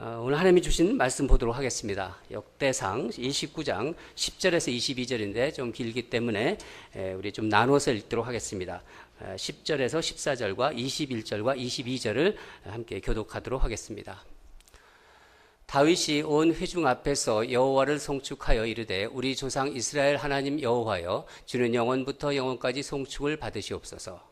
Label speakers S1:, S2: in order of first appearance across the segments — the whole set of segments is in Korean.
S1: 오늘 하나님이 주신 말씀 보도록 하겠습니다. 역대상 29장 10절에서 22절인데 좀 길기 때문에 우리 좀 나눠서 읽도록 하겠습니다. 10절에서 14절과 21절과 22절을 함께 교독하도록 하겠습니다. 다윗이 온 회중 앞에서 여호와를 송축하여 이르되 우리 조상 이스라엘 하나님 여호와여 주는 영원부터 영원까지 송축을 받으시옵소서.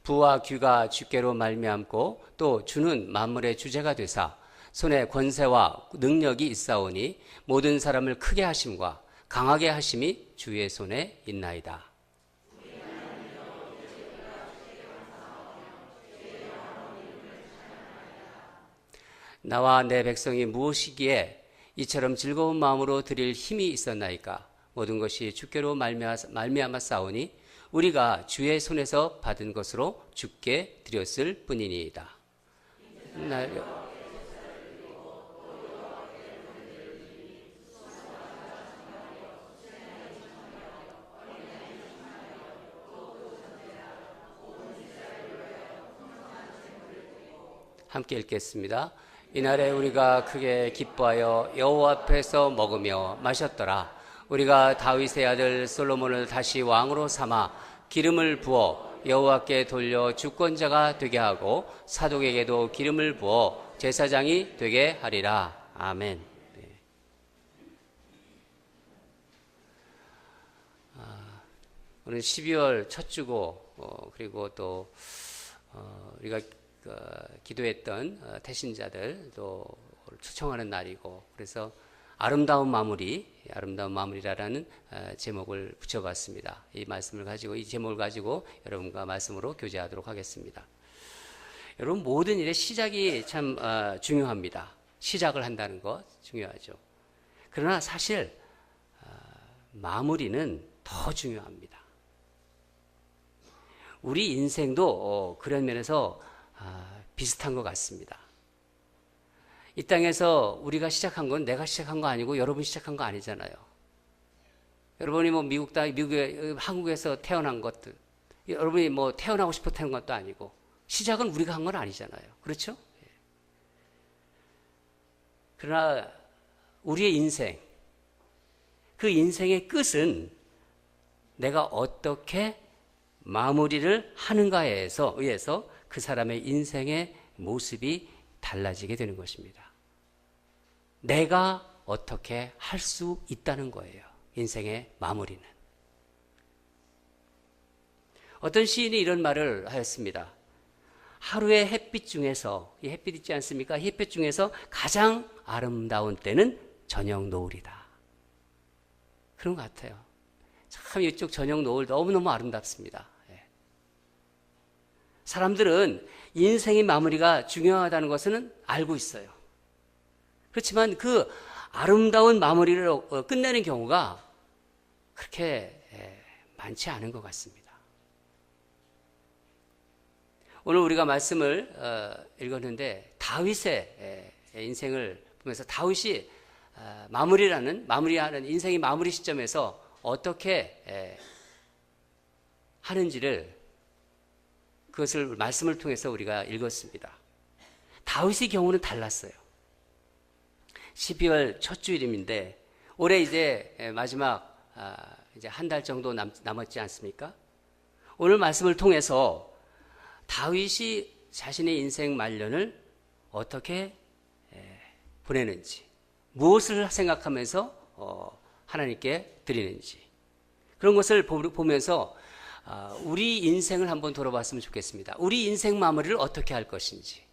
S1: 부와 귀가 주께로 말미암고 또 주는 만물의 주제가 되사 손에 권세와 능력이 있사오니 모든 사람을 크게 하심과 강하게 하심이 주의 손에 있나이다. 나와 내 백성이 무엇이기에 이처럼 즐거운 마음으로 드릴 힘이 있었나이까? 모든 것이 주께로 말미암아 싸우니 우리가 주의 손에서 받은 것으로 주께 드렸을 뿐이니이다. 함께 읽겠습니다. 이날에 우리가 크게 기뻐하여 여호와 앞에서 먹으며 마셨더라. 우리가 다윗의 아들 솔로몬을 다시 왕으로 삼아 기름을 부어 여호와께 돌려 주권자가 되게 하고 사독에게도 기름을 부어 제사장이 되게 하리라. 아멘. 네. 오늘 12월 첫 주고 그리고 또 우리가 기도했던 태신자들도 초청하는 날이고 그래서 아름다운 마무리라는 제목을 붙여봤습니다. 이 제목을 가지고 여러분과 말씀으로 교제하도록 하겠습니다. 여러분, 모든 일의 시작이 참 중요합니다. 시작을 한다는 것 중요하죠. 그러나 사실 마무리는 더 중요합니다. 우리 인생도 그런 면에서 비슷한 것 같습니다. 이 땅에서 우리가 시작한 건 내가 시작한 거 아니고 여러분이 시작한 거 아니잖아요. 여러분이 한국에서 태어난 것들, 여러분이 태어나고 싶어 태어난 것도 아니고, 시작은 우리가 한 건 아니잖아요. 그렇죠? 그러나 우리의 인생, 그 인생의 끝은 내가 어떻게 마무리를 하는가에 의해서 그 사람의 인생의 모습이 달라지게 되는 것입니다. 내가 어떻게 할 수 있다는 거예요. 인생의 마무리는. 어떤 시인이 이런 말을 하였습니다. 하루의 햇빛 중에서, 이 햇빛 있지 않습니까? 햇빛 중에서 가장 아름다운 때는 저녁 노을이다. 그런 것 같아요. 참 이쪽 저녁 노을 너무너무 아름답습니다. 사람들은 인생의 마무리가 중요하다는 것은 알고 있어요. 그렇지만 그 아름다운 마무리를 끝내는 경우가 그렇게 많지 않은 것 같습니다. 오늘 우리가 말씀을 읽었는데 다윗의 인생을 보면서 다윗이 마무리하는 인생의 마무리 시점에서 어떻게 하는지를 그것을 말씀을 통해서 우리가 읽었습니다. 다윗의 경우는 달랐어요. 12월 첫 주일임인데 올해 이제 마지막 이제 한 달 정도 남았지 않습니까? 오늘 말씀을 통해서 다윗이 자신의 인생 말년을 어떻게 보내는지, 무엇을 생각하면서 하나님께 드리는지 그런 것을 보면서 우리 인생을 한번 돌아봤으면 좋겠습니다. 우리 인생 마무리를 어떻게 할 것인지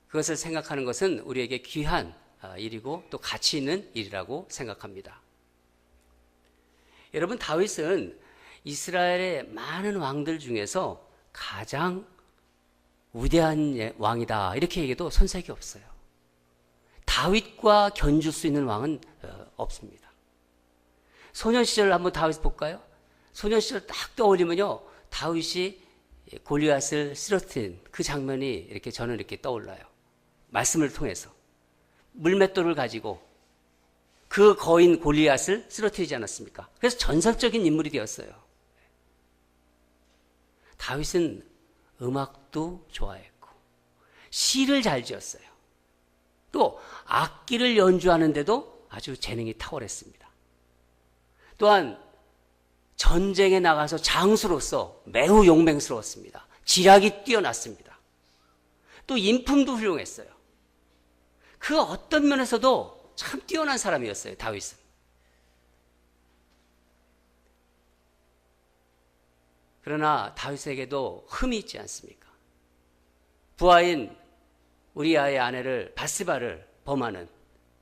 S1: 그것을 생각하는 것은 우리에게 귀한 일이고 또 가치 있는 일이라고 생각합니다. 여러분, 다윗은 이스라엘의 많은 왕들 중에서 가장 위대한 왕이다 이렇게 얘기해도 손색이 없어요. 다윗과 견줄 수 있는 왕은 없습니다. 소년 시절 한번 다윗 볼까요? 소년 시절 딱 떠올리면요, 다윗이 골리앗을 쓰러뜨린 그 장면이 이렇게 저는 이렇게 떠올라요. 말씀을 통해서 물맷돌을 가지고 그 거인 골리앗을 쓰러뜨리지 않았습니까? 그래서 전설적인 인물이 되었어요. 다윗은 음악도 좋아했고 시를 잘 지었어요. 또 악기를 연주하는데도 아주 재능이 탁월했습니다. 또한 전쟁에 나가서 장수로서 매우 용맹스러웠습니다. 지략이 뛰어났습니다. 또 인품도 훌륭했어요. 그 어떤 면에서도 참 뛰어난 사람이었어요, 다윗은. 그러나 다윗에게도 흠이 있지 않습니까? 부하인 우리아의 아내를 밧세바를 범하는,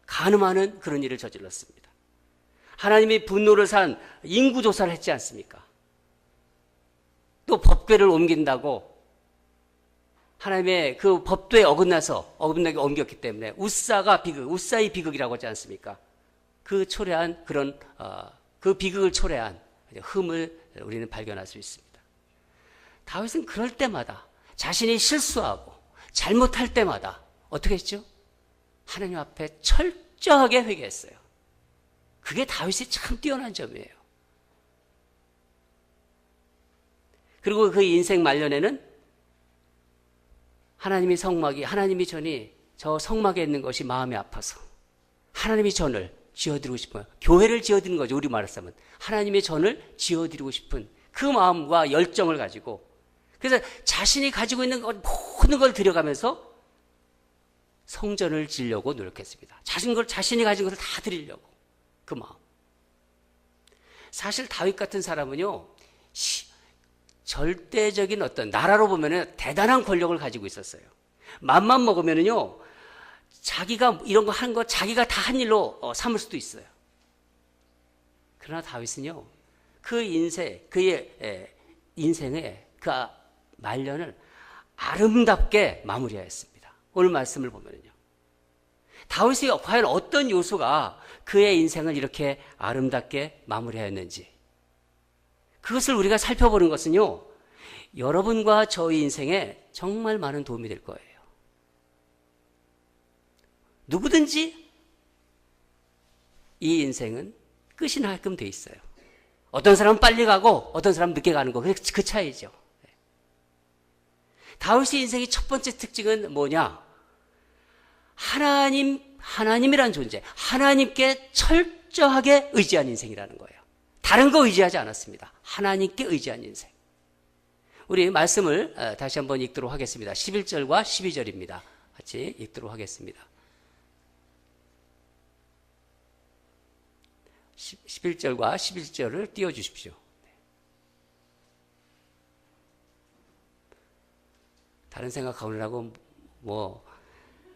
S1: 간음하는 그런 일을 저질렀습니다. 하나님이 분노를 산 인구조사를 했지 않습니까? 또 법궤를 옮긴다고 하나님의 그 법도에 어긋나게 옮겼기 때문에 우사의 비극이라고 하지 않습니까? 그 초래한 그 비극을 초래한 흠을 우리는 발견할 수 있습니다. 다윗은 그럴 때마다 자신이 실수하고 잘못할 때마다 어떻게 했죠? 하나님 앞에 철저하게 회개했어요. 그게 다윗이 참 뛰어난 점이에요. 그리고 그 인생 말년에는 하나님이 전이 저 성막에 있는 것이 마음이 아파서 하나님이 전을 지어드리고 싶어요. 교회를 지어드리는 거죠. 우리 말하자면 하나님의 전을 지어드리고 싶은 그 마음과 열정을 가지고, 그래서 자신이 가지고 있는 것 모든 걸 들여가면서 성전을 지으려고 노력했습니다. 자신이 가진 것을 다 드리려고 그 마음. 사실 다윗 같은 사람은요, 절대적인 어떤 나라로 보면은 대단한 권력을 가지고 있었어요. 맘만 먹으면은요, 자기가 이런 거 한 거 자기가 다 한 일로 삼을 수도 있어요. 그러나 다윗은요, 그의 인생의 그 말년을 아름답게 마무리하였습니다. 오늘 말씀을 보면요, 다윗이 과연 어떤 요소가 그의 인생을 이렇게 아름답게 마무리하였는지, 그것을 우리가 살펴보는 것은요, 여러분과 저의 인생에 정말 많은 도움이 될 거예요. 누구든지 이 인생은 끝이 나게끔 돼 있어요. 어떤 사람은 빨리 가고 어떤 사람은 늦게 가는 거, 그 차이죠. 다윗의 인생의 첫 번째 특징은 뭐냐? 하나님이란 존재, 하나님께 철저하게 의지한 인생이라는 거예요. 다른 거 의지하지 않았습니다. 하나님께 의지한 인생. 우리 말씀을 다시 한번 읽도록 하겠습니다. 11절과 12절입니다. 같이 읽도록 하겠습니다. 11절과 11절을 띄워주십시오. 다른 생각하느라고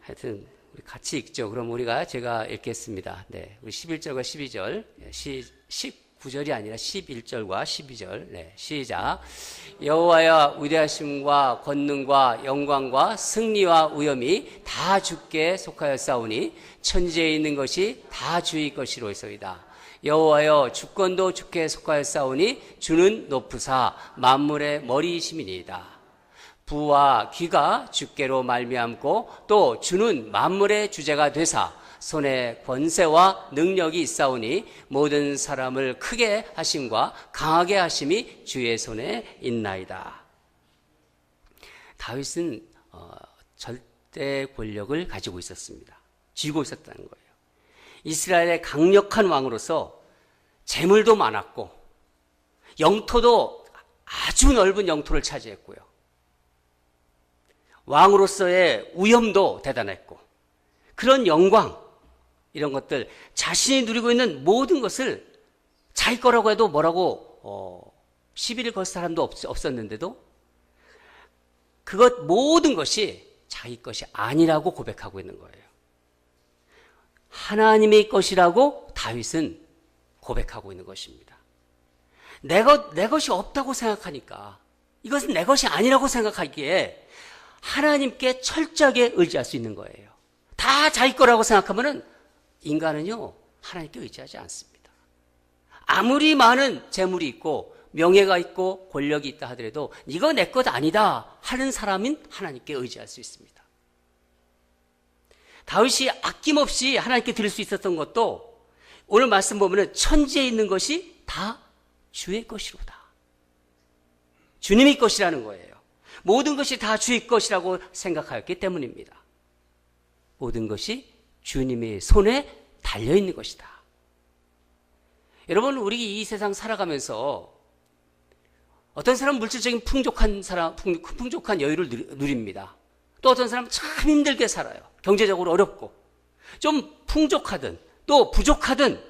S1: 하여튼 우리 같이 읽죠. 그럼 제가 읽겠습니다. 네, 우리 11절과 12절, 19절이 아니라 11절과 12절. 네, 시작. 여호와여, 위대하심과 권능과 영광과 승리와 위엄이 다 주께 속하였사오니 천지에 있는 것이 다 주의 것이로소이다. 여호와여, 주권도 주께 속하였사오니 주는 높으사 만물의 머리이심이니이다. 부와 귀가 주께로 말미암고 또 주는 만물의 주제가 되사 손에 권세와 능력이 있사오니 모든 사람을 크게 하심과 강하게 하심이 주의 손에 있나이다. 다윗은 절대 권력을 가지고 있었습니다. 쥐고 있었다는 거예요. 이스라엘의 강력한 왕으로서 재물도 많았고 영토도 아주 넓은 영토를 차지했고요. 왕으로서의 위엄도 대단했고, 그런 영광, 이런 것들, 자신이 누리고 있는 모든 것을 자기 거라고 해도 시비를 걸 사람도 없었는데도 그것 모든 것이 자기 것이 아니라고 고백하고 있는 거예요. 하나님의 것이라고 다윗은 고백하고 있는 것입니다. 내 것이 없다고 생각하니까, 이것은 내 것이 아니라고 생각하기에 하나님께 철저하게 의지할 수 있는 거예요. 다 자기 거라고 생각하면은 인간은요, 하나님께 의지하지 않습니다. 아무리 많은 재물이 있고 명예가 있고 권력이 있다 하더라도 이거 내 것 아니다 하는 사람인 하나님께 의지할 수 있습니다. 다윗이 아낌없이 하나님께 드릴 수 있었던 것도 오늘 말씀 보면 천지에 있는 것이 다 주의 것이로다. 주님의 것이라는 거예요. 모든 것이 다 주의 것이라고 생각하였기 때문입니다. 모든 것이 주님의 손에 달려있는 것이다. 여러분, 우리 이 세상 살아가면서 어떤 사람은 물질적인 풍족한 여유를 누립니다. 또 어떤 사람은 참 힘들게 살아요. 경제적으로 어렵고. 좀 풍족하든 또 부족하든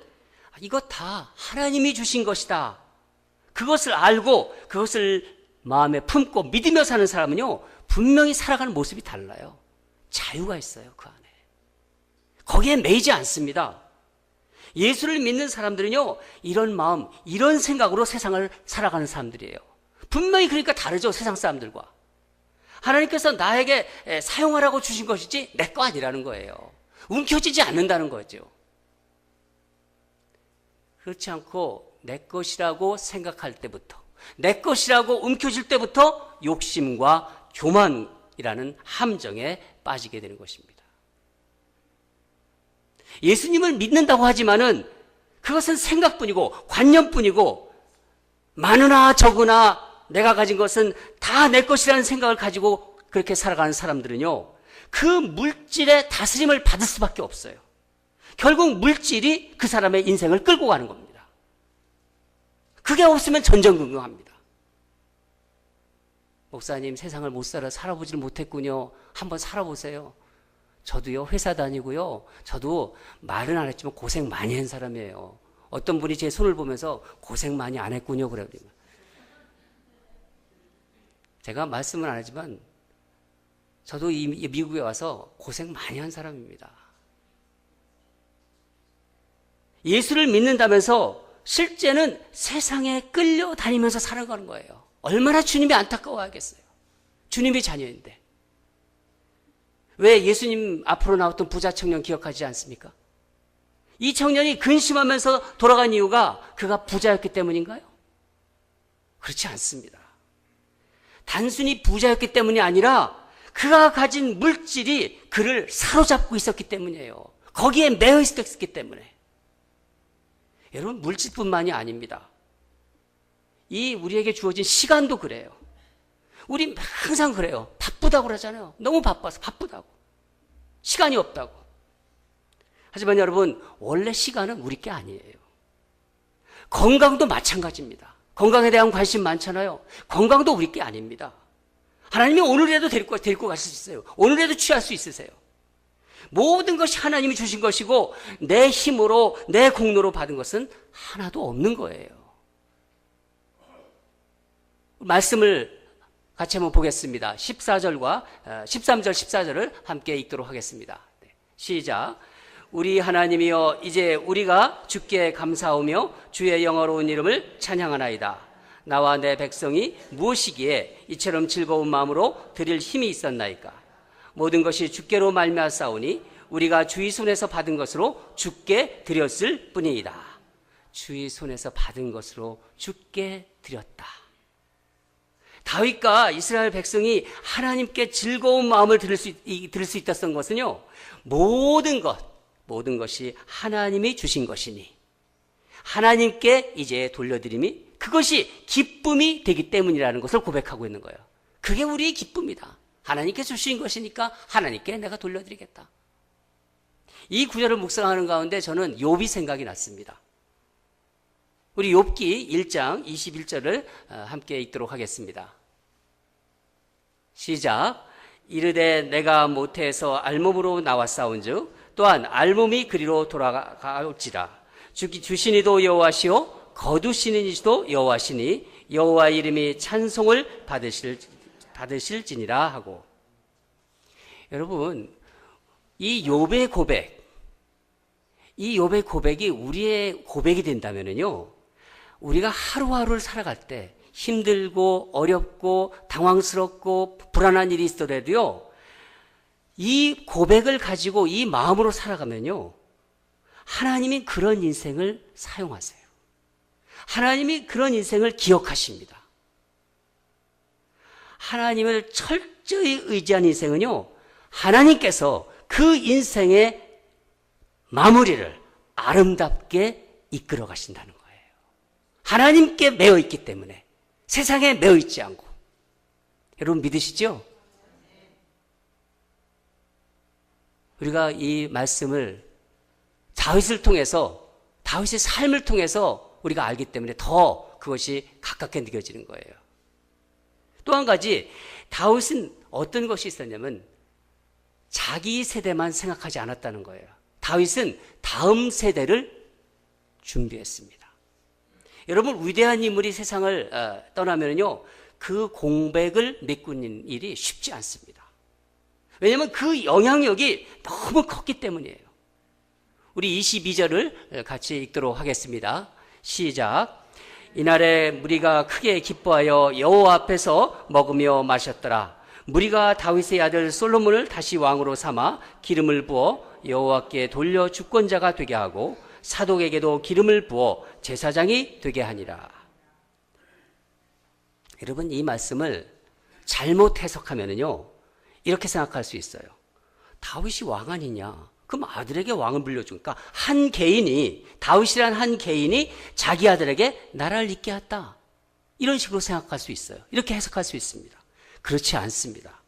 S1: 이것 다 하나님이 주신 것이다. 그것을 알고 그것을 마음에 품고 믿으며 사는 사람은요, 분명히 살아가는 모습이 달라요. 자유가 있어요, 그 안에. 거기에 매이지 않습니다. 예수를 믿는 사람들은요, 이런 마음, 이런 생각으로 세상을 살아가는 사람들이에요. 분명히 그러니까 다르죠, 세상 사람들과. 하나님께서 나에게 사용하라고 주신 것이지 내 거 아니라는 거예요. 움켜쥐지 않는다는 거죠. 그렇지 않고 내 것이라고 생각할 때부터, 내 것이라고 움켜쥘 때부터 욕심과 교만이라는 함정에 빠지게 되는 것입니다. 예수님을 믿는다고 하지만은 그것은 생각뿐이고 관념뿐이고 많으나 적으나 내가 가진 것은 다 내 것이라는 생각을 가지고 그렇게 살아가는 사람들은요, 그 물질의 다스림을 받을 수밖에 없어요. 결국 물질이 그 사람의 인생을 끌고 가는 겁니다. 그게 없으면 전전긍긍합니다. 목사님, 세상을 못 살아보지를 못했군요. 한번 살아보세요. 저도요, 회사 다니고요, 저도 말은 안 했지만 고생 많이 한 사람이에요. 어떤 분이 제 손을 보면서 고생 많이 안 했군요, 그래요. 제가 말씀은 안 하지만 저도 이 미국에 와서 고생 많이 한 사람입니다. 예수를 믿는다면서 실제는 세상에 끌려다니면서 살아가는 거예요. 얼마나 주님이 안타까워하겠어요. 주님의 자녀인데. 왜 예수님 앞으로 나왔던 부자 청년 기억하지 않습니까? 이 청년이 근심하면서 돌아간 이유가 그가 부자였기 때문인가요? 그렇지 않습니다. 단순히 부자였기 때문이 아니라 그가 가진 물질이 그를 사로잡고 있었기 때문이에요. 거기에 매여 있었기 때문에. 여러분, 물질뿐만이 아닙니다. 이 우리에게 주어진 시간도 그래요. 우리 항상 그래요. 바쁘다고 그러잖아요. 너무 바빠서 바쁘다고. 시간이 없다고. 하지만 여러분, 원래 시간은 우리 게 아니에요. 건강도 마찬가지입니다. 건강에 대한 관심 많잖아요. 건강도 우리 게 아닙니다. 하나님이 오늘이라도 데리고 가실 수 있어요. 오늘이라도 취할 수 있으세요. 모든 것이 하나님이 주신 것이고 내 힘으로 내 공로로 받은 것은 하나도 없는 거예요. 말씀을 같이 한번 보겠습니다. 13절, 14절을 함께 읽도록 하겠습니다. 시작. 우리 하나님이여, 이제 우리가 주께 감사하며 주의 영화로운 이름을 찬양하나이다. 나와 내 백성이 무엇이기에 이처럼 즐거운 마음으로 드릴 힘이 있었나이까. 모든 것이 주께로 말미암사오니 우리가 주의 손에서 받은 것으로 주께 드렸을 뿐이다. 주의 손에서 받은 것으로 주께 드렸다. 다윗과 이스라엘 백성이 하나님께 즐거운 마음을 들을 수 있었던 것은요, 모든 것이 하나님이 주신 것이니 하나님께 이제 돌려드림이 그것이 기쁨이 되기 때문이라는 것을 고백하고 있는 거예요. 그게 우리의 기쁨이다. 하나님께 주신 것이니까 하나님께 내가 돌려드리겠다. 이 구절을 묵상하는 가운데 저는 욥이 생각이 났습니다. 우리 욥기 1장 21절을 함께 읽도록 하겠습니다. 시작. 이르되 내가 모태에서 알몸으로 나왔사온즉 또한 알몸이 그리로 돌아가올지라. 주시니도 여호와시오 거두시는 이시도 여호와시니 여호와 이름이 찬송을 받으실지니라 하고. 여러분, 이 욥의 고백이 우리의 고백이 된다면요, 우리가 하루하루를 살아갈 때 힘들고 어렵고 당황스럽고 불안한 일이 있더라도요, 이 고백을 가지고 이 마음으로 살아가면요, 하나님이 그런 인생을 사용하세요. 하나님이 그런 인생을 기억하십니다. 하나님을 철저히 의지한 인생은요, 하나님께서 그 인생의 마무리를 아름답게 이끌어 가신다는 거예요. 하나님께 매여 있기 때문에, 세상에 매여 있지 않고. 여러분 믿으시죠? 우리가 이 말씀을 다윗을 통해서, 다윗의 삶을 통해서 우리가 알기 때문에 더 그것이 가깝게 느껴지는 거예요. 또 한 가지, 다윗은 어떤 것이 있었냐면 자기 세대만 생각하지 않았다는 거예요. 다윗은 다음 세대를 준비했습니다. 여러분, 위대한 인물이 세상을 떠나면요, 그 공백을 메꾸는 일이 쉽지 않습니다. 왜냐하면 그 영향력이 너무 컸기 때문이에요. 우리 22절을 같이 읽도록 하겠습니다. 시작. 이날에 무리가 크게 기뻐하여 여호와 앞에서 먹으며 마셨더라. 무리가 다윗의 아들 솔로몬을 다시 왕으로 삼아 기름을 부어 여호와께 돌려 주권자가 되게 하고 사독에게도 기름을 부어 제사장이 되게 하니라. 여러분, 이 말씀을 잘못 해석하면요, 이렇게 생각할 수 있어요. 다윗이 왕 아니냐? 그럼 아들에게 왕을 물려주니까 한 개인이, 다윗이란 한 개인이 자기 아들에게 나라를 잇게 했다. 이런 식으로 생각할 수 있어요. 이렇게 해석할 수 있습니다. 그렇지 않습니다.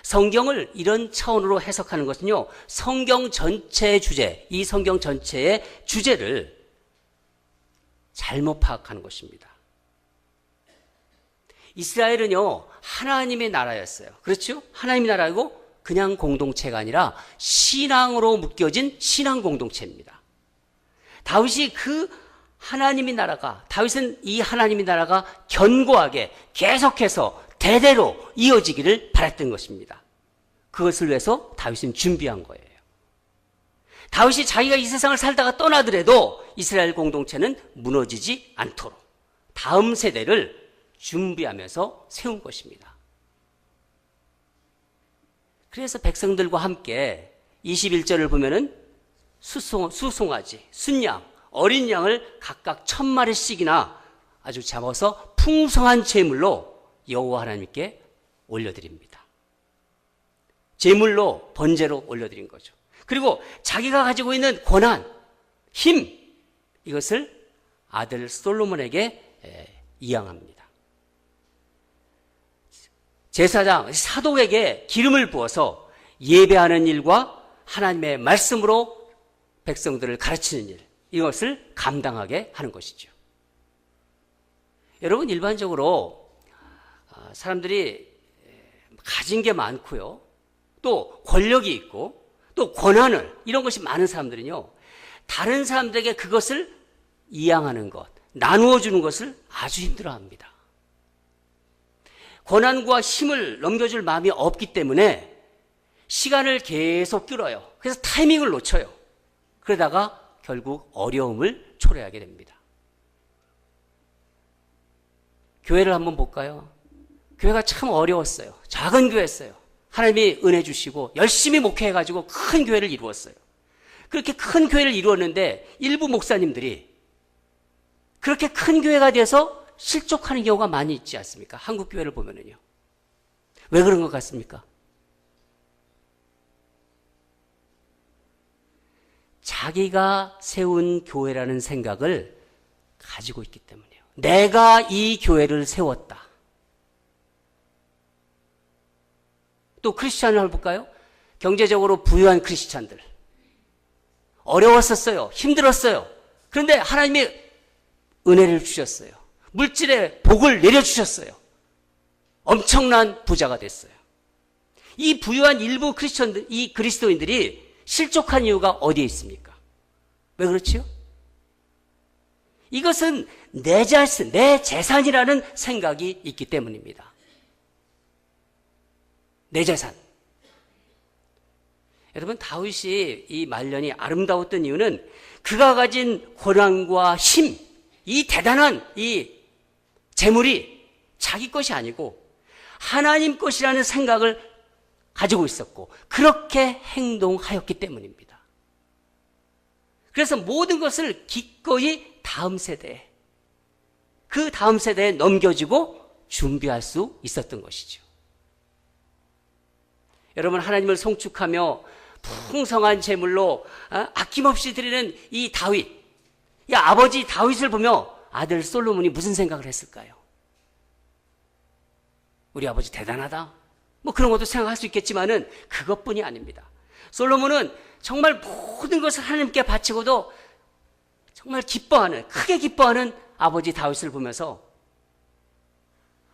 S1: 성경을 이런 차원으로 해석하는 것은요, 성경 전체의 주제, 이 성경 전체의 주제를 잘못 파악하는 것입니다. 이스라엘은요, 하나님의 나라였어요. 그렇죠? 하나님의 나라고 그냥 공동체가 아니라 신앙으로 묶여진 신앙 공동체입니다. 다윗이 그 하나님의 나라가, 다윗은 이 하나님의 나라가 견고하게 계속해서 대대로 이어지기를 바랐던 것입니다. 그것을 위해서 다윗은 준비한 거예요. 다윗이 자기가 이 세상을 살다가 떠나더라도 이스라엘 공동체는 무너지지 않도록 다음 세대를 준비하면서 세운 것입니다. 그래서 백성들과 함께 21절을 보면은 수송아지, 순양, 어린 양을 각각 1000마리씩이나 아주 잡아서 풍성한 제물로 여호와 하나님께 올려드립니다. 제물로, 번제로 올려드린 거죠. 그리고 자기가 가지고 있는 권한, 힘, 이것을 아들 솔로몬에게 이양합니다. 제사장, 사독에게 기름을 부어서 예배하는 일과 하나님의 말씀으로 백성들을 가르치는 일, 이것을 감당하게 하는 것이죠. 여러분, 일반적으로 사람들이 가진 게 많고요, 또 권력이 있고 또 권한을, 이런 것이 많은 사람들은요, 다른 사람들에게 그것을 이양하는 것, 나누어 주는 것을 아주 힘들어합니다. 권한과 힘을 넘겨줄 마음이 없기 때문에 시간을 계속 끌어요. 그래서 타이밍을 놓쳐요. 그러다가 결국 어려움을 초래하게 됩니다. 교회를 한번 볼까요? 교회가 참 어려웠어요. 작은 교회였어요. 하나님이 은혜 주시고 열심히 목회해가지고 큰 교회를 이루었어요. 그렇게 큰 교회를 이루었는데 일부 목사님들이 그렇게 큰 교회가 돼서 실족하는 경우가 많이 있지 않습니까? 한국 교회를 보면은요. 왜 그런 것 같습니까? 자기가 세운 교회라는 생각을 가지고 있기 때문이에요. 내가 이 교회를 세웠다. 또 크리스찬을 볼까요? 경제적으로 부유한 크리스찬들. 어려웠었어요. 힘들었어요. 그런데 하나님이 은혜를 주셨어요. 물질의 복을 내려주셨어요. 엄청난 부자가 됐어요. 이 부유한 일부 크리스천들, 이 그리스도인들이 실족한 이유가 어디에 있습니까? 왜 그렇지요? 이것은 내 재산이라는 생각이 있기 때문입니다. 내 재산. 여러분, 다윗이 이 말년이 아름다웠던 이유는 그가 가진 권한과 힘, 이 대단한 이 재물이 자기 것이 아니고 하나님 것이라는 생각을 가지고 있었고 그렇게 행동하였기 때문입니다. 그래서 모든 것을 기꺼이 다음 세대에, 그 다음 세대에 넘겨주고 준비할 수 있었던 것이죠. 여러분, 하나님을 송축하며 풍성한 제물로 아낌없이 드리는 이 다윗, 이 아버지 다윗을 보며 아들 솔로몬이 무슨 생각을 했을까요? 우리 아버지 대단하다, 뭐 그런 것도 생각할 수 있겠지만은 그것뿐이 아닙니다. 솔로몬은 정말 모든 것을 하나님께 바치고도 정말 기뻐하는, 크게 기뻐하는 아버지 다윗을 보면서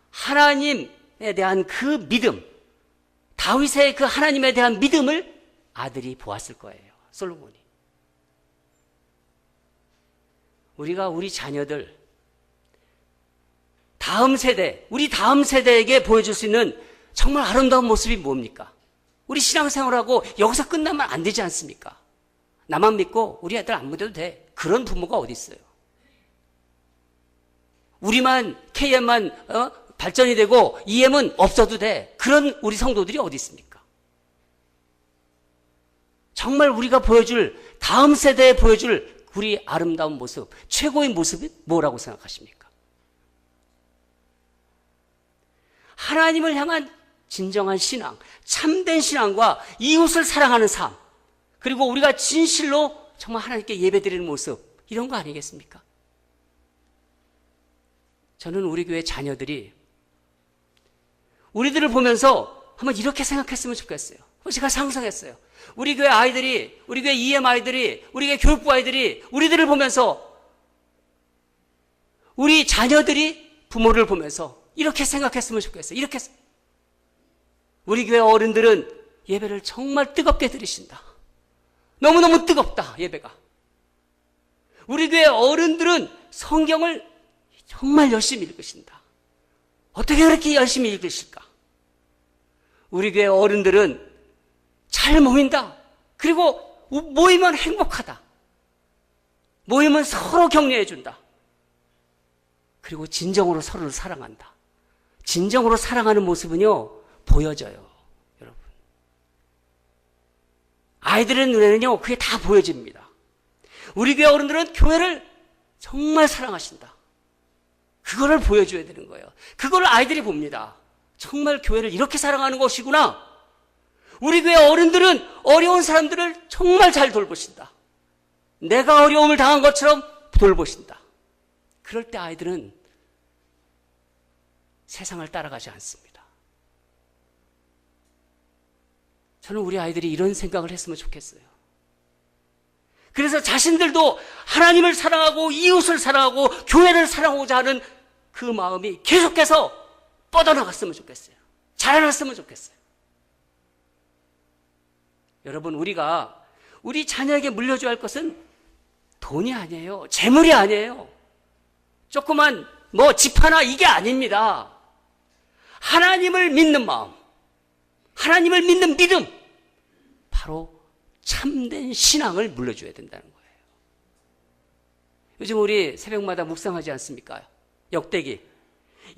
S1: 하나님에 대한 그 믿음, 다윗의 그 하나님에 대한 믿음을 아들이 보았을 거예요, 솔로몬이. 우리가 우리 자녀들, 다음 세대, 우리 다음 세대에게 보여줄 수 있는 정말 아름다운 모습이 뭡니까? 우리 신앙생활하고 여기서 끝나면 안 되지 않습니까? 나만 믿고 우리 애들 안 믿어도 돼. 그런 부모가 어디 있어요? 우리만, KM만 발전이 되고 EM은 없어도 돼. 그런 우리 성도들이 어디 있습니까? 정말 우리가 보여줄, 다음 세대에 보여줄 우리 아름다운 모습, 최고의 모습이 뭐라고 생각하십니까? 하나님을 향한 진정한 신앙, 참된 신앙과 이웃을 사랑하는 삶, 그리고 우리가 진실로 정말 하나님께 예배드리는 모습, 이런 거 아니겠습니까? 저는 우리 교회 자녀들이 우리들을 보면서 한번 이렇게 생각했으면 좋겠어요. 제가 상상했어요. 우리 교회 아이들이, 우리 교회 EM 아이들이, 우리 교회 교육부 아이들이 우리들을 보면서, 우리 자녀들이 부모를 보면서 이렇게 생각했으면 좋겠어요. 이렇게, 우리 교회 어른들은 예배를 정말 뜨겁게 드리신다. 너무너무 뜨겁다, 예배가. 우리 교회 어른들은 성경을 정말 열심히 읽으신다. 어떻게 그렇게 열심히 읽으실까? 우리 교회 어른들은 잘 모인다. 그리고 모이면 행복하다. 모이면 서로 격려해 준다. 그리고 진정으로 서로를 사랑한다. 진정으로 사랑하는 모습은요, 보여져요, 여러분. 아이들의 눈에는요, 그게 다 보여집니다. 우리 교회 어른들은 교회를 정말 사랑하신다. 그거를 보여줘야 되는 거예요. 그걸 아이들이 봅니다. 정말 교회를 이렇게 사랑하는 것이구나. 우리 교회 어른들은 어려운 사람들을 정말 잘 돌보신다. 내가 어려움을 당한 것처럼 돌보신다. 그럴 때 아이들은 세상을 따라가지 않습니다. 저는 우리 아이들이 이런 생각을 했으면 좋겠어요. 그래서 자신들도 하나님을 사랑하고 이웃을 사랑하고 교회를 사랑하고자 하는 그 마음이 계속해서 뻗어나갔으면 좋겠어요. 자라났으면 좋겠어요. 여러분, 우리가 우리 자녀에게 물려줘야 할 것은 돈이 아니에요. 재물이 아니에요. 조그만 집 하나, 이게 아닙니다. 하나님을 믿는 마음, 하나님을 믿는 믿음, 바로 참된 신앙을 물려줘야 된다는 거예요. 요즘 우리 새벽마다 묵상하지 않습니까? 역대기.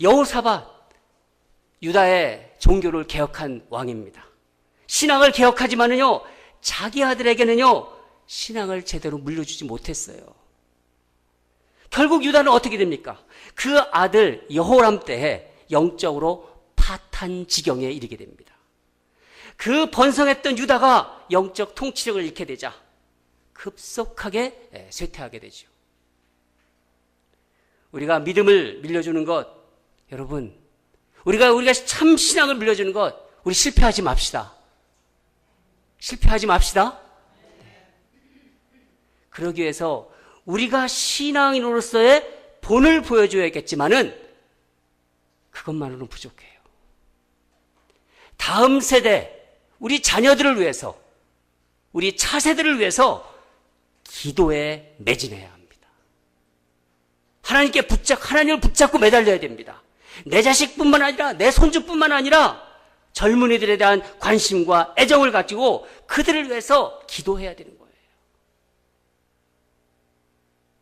S1: 여호사밧, 유다의 종교를 개혁한 왕입니다. 신앙을 개혁하지만은요, 자기 아들에게는요, 신앙을 제대로 물려주지 못했어요. 결국 유다는 어떻게 됩니까? 그 아들 여호람 때에 영적으로 파탄 지경에 이르게 됩니다. 그 번성했던 유다가 영적 통치력을 잃게 되자 급속하게 쇠퇴하게 되죠. 우리가 믿음을 밀려주는 것, 여러분, 우리가 참 신앙을 밀려주는 것, 우리 실패하지 맙시다. 실패하지 맙시다. 네. 그러기 위해서 우리가 신앙인으로서의 본을 보여줘야겠지만은 그것만으로는 부족해요. 다음 세대, 우리 자녀들을 위해서, 우리 차세들을 위해서 기도에 매진해야 합니다. 하나님을 붙잡고 매달려야 됩니다. 내 자식뿐만 아니라, 내 손주뿐만 아니라 젊은이들에 대한 관심과 애정을 가지고 그들을 위해서 기도해야 되는 거예요.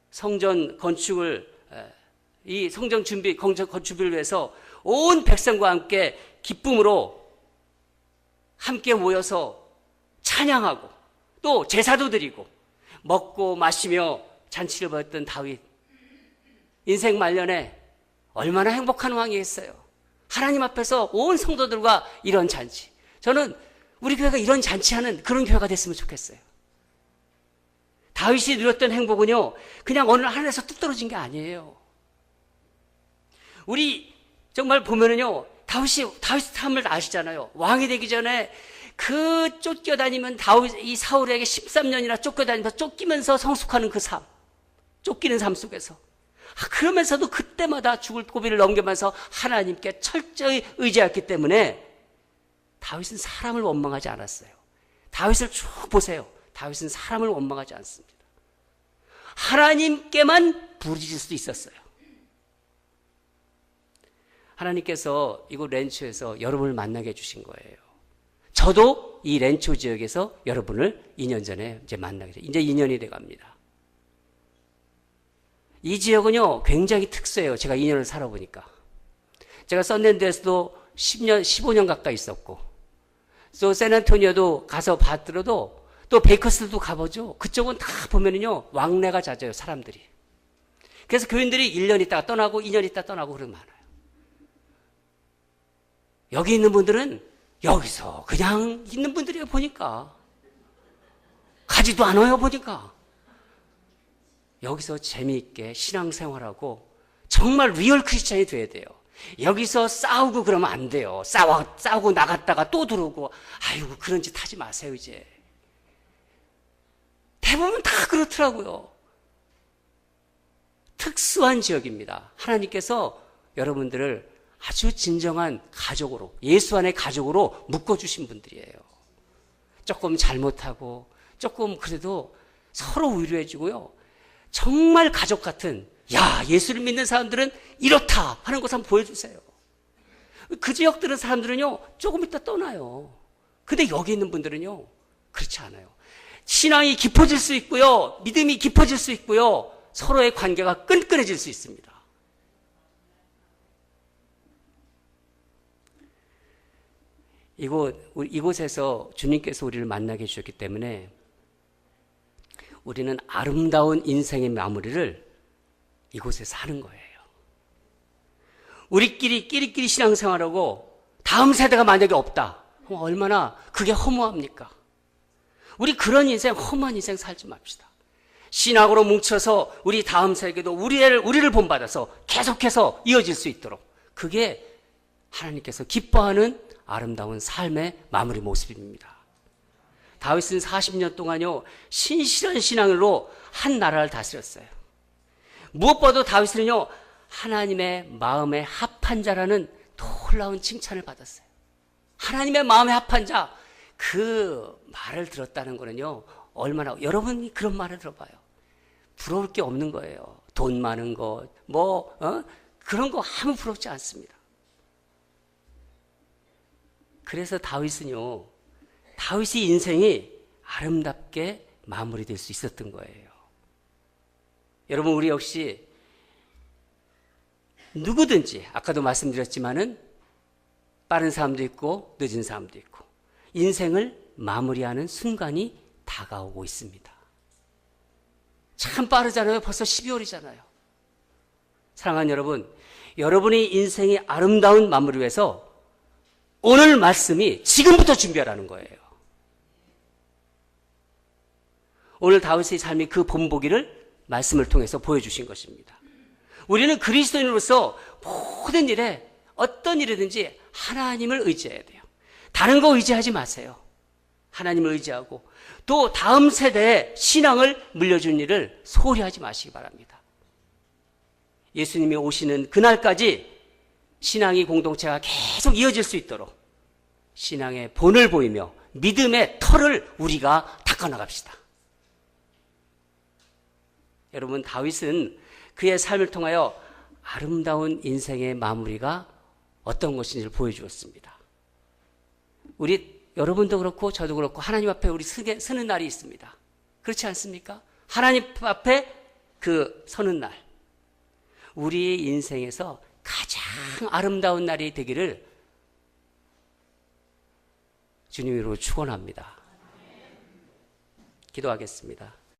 S1: 성전 건축을, 이 성전 건축을 위해서 온 백성과 함께 기쁨으로 함께 모여서 찬양하고 또 제사도 드리고 먹고 마시며 잔치를 벌였던 다윗. 인생 말년에 얼마나 행복한 왕이겠어요. 하나님 앞에서 온 성도들과 이런 잔치. 저는 우리 교회가 이런 잔치하는 그런 교회가 됐으면 좋겠어요. 다윗이 누렸던 행복은요, 그냥 어느 하늘에서 뚝 떨어진 게 아니에요. 우리 정말 보면은요, 다윗 삶을 아시잖아요. 왕이 되기 전에 그 쫓겨다니면 이 사울에게 13년이나 쫓겨다니면서 쫓기면서 성숙하는 그 삶, 쫓기는 삶 속에서 그러면서도 그때마다 죽을 고비를 넘기면서 하나님께 철저히 의지했기 때문에 다윗은 사람을 원망하지 않았어요. 다윗을 쭉 보세요. 다윗은 사람을 원망하지 않습니다. 하나님께만 부르짖을 수 있었어요. 하나님께서 이곳 렌초에서 여러분을 만나게 해주신 거예요. 저도 이 렌초 지역에서 여러분을 2년 전에 이제 만나게 돼요. 이제 2년이 돼 갑니다. 이 지역은요, 굉장히 특수해요. 제가 2년을 살아보니까. 제가 썬랜드에서도 10년, 15년 가까이 있었고, 또 샌안토니오도 가서 봤더라도, 또 베이커스도 가보죠. 그쪽은 다 보면은요, 왕래가 잦아요, 사람들이. 그래서 교인들이 1년 있다가 떠나고, 2년 있다가 떠나고 그런 거 많아요. 여기 있는 분들은 여기서 그냥 있는 분들이에요, 보니까. 가지도 않아요, 보니까. 여기서 재미있게 신앙생활하고 정말 리얼 크리스찬이 돼야 돼요. 여기서 싸우고 그러면 안 돼요. 싸우고 나갔다가 또 들어오고, 아이고, 그런 짓 하지 마세요, 이제. 대부분 다 그렇더라고요. 특수한 지역입니다. 하나님께서 여러분들을 아주 진정한 가족으로, 예수 안의 가족으로 묶어주신 분들이에요. 조금 잘못하고, 조금 그래도 서로 위로해주고요. 정말 가족 같은, 야, 예수를 믿는 사람들은 이렇다 하는 것을 한번 보여주세요. 그 지역들은 사람들은요, 조금 있다 떠나요. 근데 여기 있는 분들은요, 그렇지 않아요. 신앙이 깊어질 수 있고요, 믿음이 깊어질 수 있고요, 서로의 관계가 끈끈해질 수 있습니다. 이곳에서 주님께서 우리를 만나게 해주셨기 때문에 우리는 아름다운 인생의 마무리를 이곳에서 하는 거예요. 우리끼리 신앙생활하고 다음 세대가 만약에 없다. 얼마나 그게 허무합니까? 우리 그런 인생, 허무한 인생 살지 맙시다. 신학으로 뭉쳐서 우리 다음 세대도 우리를 본받아서 계속해서 이어질 수 있도록, 그게 하나님께서 기뻐하는 아름다운 삶의 마무리 모습입니다. 다윗은 40년 동안요, 신실한 신앙으로 한 나라를 다스렸어요. 무엇보다도 다윗은요, 하나님의 마음에 합한 자라는 놀라운 칭찬을 받았어요. 하나님의 마음에 합한 자, 그 말을 들었다는 거는요, 얼마나, 여러분이 그런 말을 들어봐요. 부러울 게 없는 거예요. 돈 많은 것, 그런 거 아무 부럽지 않습니다. 그래서 다윗은요, 다윗의 인생이 아름답게 마무리될 수 있었던 거예요. 여러분, 우리 역시 누구든지, 아까도 말씀드렸지만은 빠른 사람도 있고 늦은 사람도 있고 인생을 마무리하는 순간이 다가오고 있습니다. 참 빠르잖아요. 벌써 12월이잖아요. 사랑하는 여러분, 여러분의 인생의 아름다운 마무리를 위해서 오늘 말씀이 지금부터 준비하라는 거예요. 오늘 다윗의 삶이 그 본보기를 말씀을 통해서 보여주신 것입니다. 우리는 그리스도인으로서 모든 일에, 어떤 일이든지 하나님을 의지해야 돼요. 다른 거 의지하지 마세요. 하나님을 의지하고, 또 다음 세대에 신앙을 물려준 일을 소홀히 하지 마시기 바랍니다. 예수님이 오시는 그날까지 신앙의 공동체가 계속 이어질 수 있도록 신앙의 본을 보이며 믿음의 털을 우리가 닦아나갑시다. 여러분, 다윗은 그의 삶을 통하여 아름다운 인생의 마무리가 어떤 것인지를 보여주었습니다. 여러분도 그렇고 저도 그렇고 하나님 앞에 우리 서는 날이 있습니다. 그렇지 않습니까? 하나님 앞에 그 서는 날, 우리 인생에서 가장 아름다운 날이 되기를 주님으로 축원합니다. 기도하겠습니다.